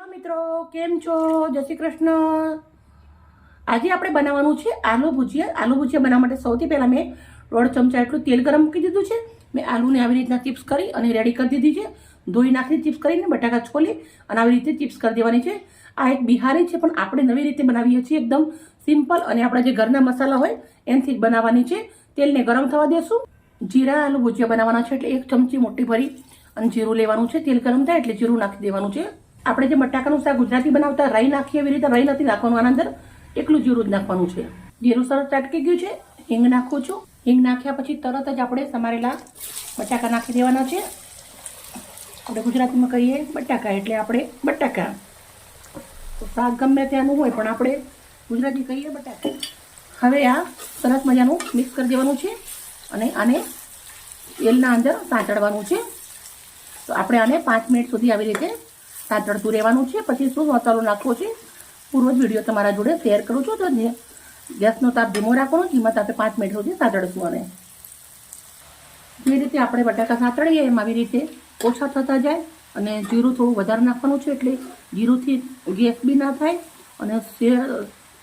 મિત્રો કેમ છો? જય શ્રી કૃષ્ણ। આજે આપણે બનાવવાનું છે આલુ ભુજિયા। આલુ ભુજિયા બનાવવા માટે સૌથી પહેલાં મેં 1.5 ચમચા એટલું તેલ ગરમ મૂકી દીધું છે। મેં આલુને આવી રીતના ચિપ્સ કરી અને રેડી કરી દીધી છે। ધોઈ નાખી ચિપ્સ કરીને બટાકા છોલી અને આવી રીતે ચિપ્સ કરી દેવાની છે। આ એક બિહારી છે પણ આપણે નવી રીતે બનાવીએ છીએ, એકદમ સિમ્પલ અને આપણા જે ઘરના મસાલા હોય એનાથી જ બનાવવાની છે। તેલને ગરમ થવા દેશું। જીરા આલુ ભુજિયા બનાવવાના છે એટલે 1 ચમચી મોટી ભરી અને જીરું લેવાનું છે। તેલ ગરમ થાય એટલે જીરું નાખી દેવાનું છે। આપણે જે બટાકાનું શાક ગુજરાતી બનાવતા રાઈ નાખીએ એવી રીતે રાઈ નથી નાખવાનું, આના અંદર એકલું જીરું જ નાખવાનું છે। જીરું સરસ ચાટકી ગયું છે। હિંગ નાખું છું। હિંગ નાખ્યા પછી તરત જ આપણે સમારેલા બટાકા નાખી દેવાના છે। આપણે ગુજરાતીમાં કહીએ બટાકા એટલે આપણે બટાકા, શાક ગમે ત્યાંનું હોય પણ આપણે ગુજરાતી કહીએ બટાકા। હવે આ સરસ મજાનું મિક્સ કરી દેવાનું છે અને આને તેલના અંદર સાંતળવાનું છે। તો આપણે આને 5 મિનિટ સુધી આવી રીતે સાંતળતું રહેવાનું છે। પછી શું મસાલો નાખવો છે પૂરો જ વિડીયો તમારા જોડે શેર કરું છું। તો ગેસનો તાપ ધીમો રાખવાનો, ધીમા તાપે 5 મિનિટ સુધી સાંતળશું। અને જે રીતે આપણે બટાકા સાંતળીએ એમ આવી રીતે ઓછા થતા જાય અને જીરું થોડું વધારે નાખવાનું છે એટલે જીરુંથી ગેસ બી ના થાય અને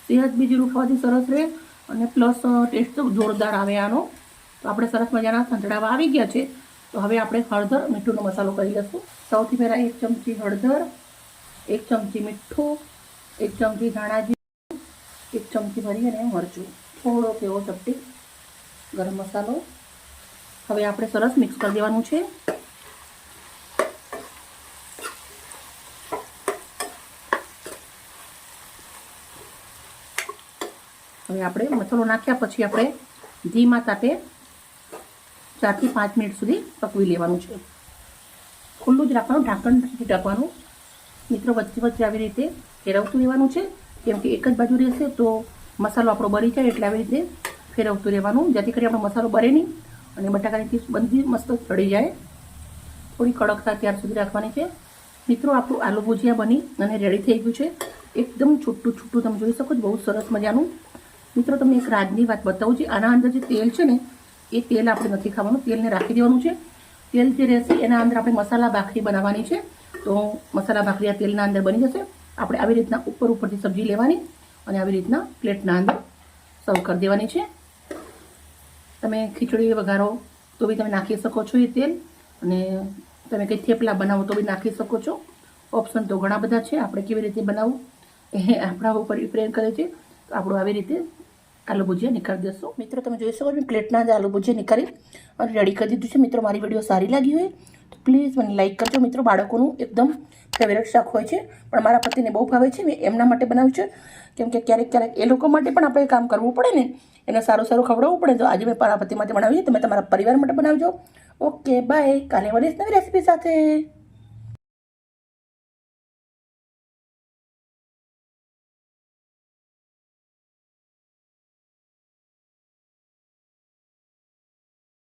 સેહત બી જીરું ખાવાથી સરસ રહે અને પ્લસ ટેસ્ટ જોરદાર આવે આનો। તો આપણે સરસ મજાના સંતળાવા આવી ગયા છે। તો હવે આપણે હળદર મીઠુંનો મસાલો કરી લઈશું। સૌથી પહેલાં 1 ચમચી હળદર, 1 ચમચી મીઠું, 1 ચમચી ધાણા જીરું, 1 ચમચી ભરી અને મરચું, થોડો કેવો ચપટી ગરમ મસાલો। હવે આપણે સરસ મિક્સ કરી દેવાનું છે। હવે આપણે મસાલો નાખ્યા પછી આપણે ધીમા તાપે 4 થી 5 મિનિટ સુધી પકવી લેવાનું છે। ખુલ્લું જ રાખવાનું, ઢાંકણ નથી ઢાંકવાનું। મિત્રો વચ્ચે વચ્ચે આવી રીતે ફેરવતું રહેવાનું છે, કેમ કે એક જ બાજુ રહેશે તો મસાલો આપણો બળી જાય, એટલે આવી રીતે ફેરવતું રહેવાનું જેથી કરી આપણો મસાલો બળે નહીં અને બટાકાની ચિપ્સ બધી મસ્ત ચડી જાય। થોડી કડક થાય ત્યાર સુધી રાખવાની છે। મિત્રો આપણું આલુ ભુજિયા બની અને રેડી થઈ ગયું છે। એકદમ છૂટું છૂટું તમે જોઈ શકો છો, બહુ સરસ મજાનું। મિત્રો તમને એક રાજની વાત બતાવું છું। આના અંદર જે તેલ છે ને એ તેલ આપણે નથી ખાવાનું, તેલને રાખી દેવાનું છે। તેલ જે રહેશે એના અંદર આપણે મસાલા ભાખરી બનાવવાની છે। તો મસાલા ભાખરી આ તેલના અંદર બની જશે। આપણે આવી રીતના ઉપરથી સબ્જી લેવાની અને આવી રીતના પ્લેટના અંદર સર્વ કરી દેવાની છે। તમે ખીચડી વઘારો તો બી તમે નાખી શકો છો એ તેલ, અને તમે કંઈ થેપલા બનાવો તો બી નાખી શકો છો। ઓપ્શન તો ઘણા બધા છે, આપણે કેવી રીતે બનાવવું એ આપણા ઉપર ડિપેન્ડ કરે છે। તો આપણું આવી રીતે આલુ ભુજિયા નીકાળી દેશું। મિત્રો તમે જોઈ શકો છો પ્લેટના અંદર આલુ ભુજિયા નીકાળી અને રેડી કરી દીધું છે। મિત્રો મારી વિડીયો સારી લાગી હોય તો પ્લીઝ મને લાઇક કરજો। મિત્રો બાળકોનું એકદમ ફેવરેટ શાક હોય છે પણ મારા પતિને બહુ ભાવે છે, મેં એમના માટે બનાવ્યું છે, કેમ કે ક્યારેક ક્યારેક એ લોકો માટે પણ આપણે કામ કરવું પડે ને, એને સારું સારું ખવડાવવું પડે। તો આજે મેં મારા પતિ માટે બનાવ્યું, તમે તમારા પરિવાર માટે બનાવજો। ઓકે બાય, કાલે મળીશ નવી રેસીપી સાથે।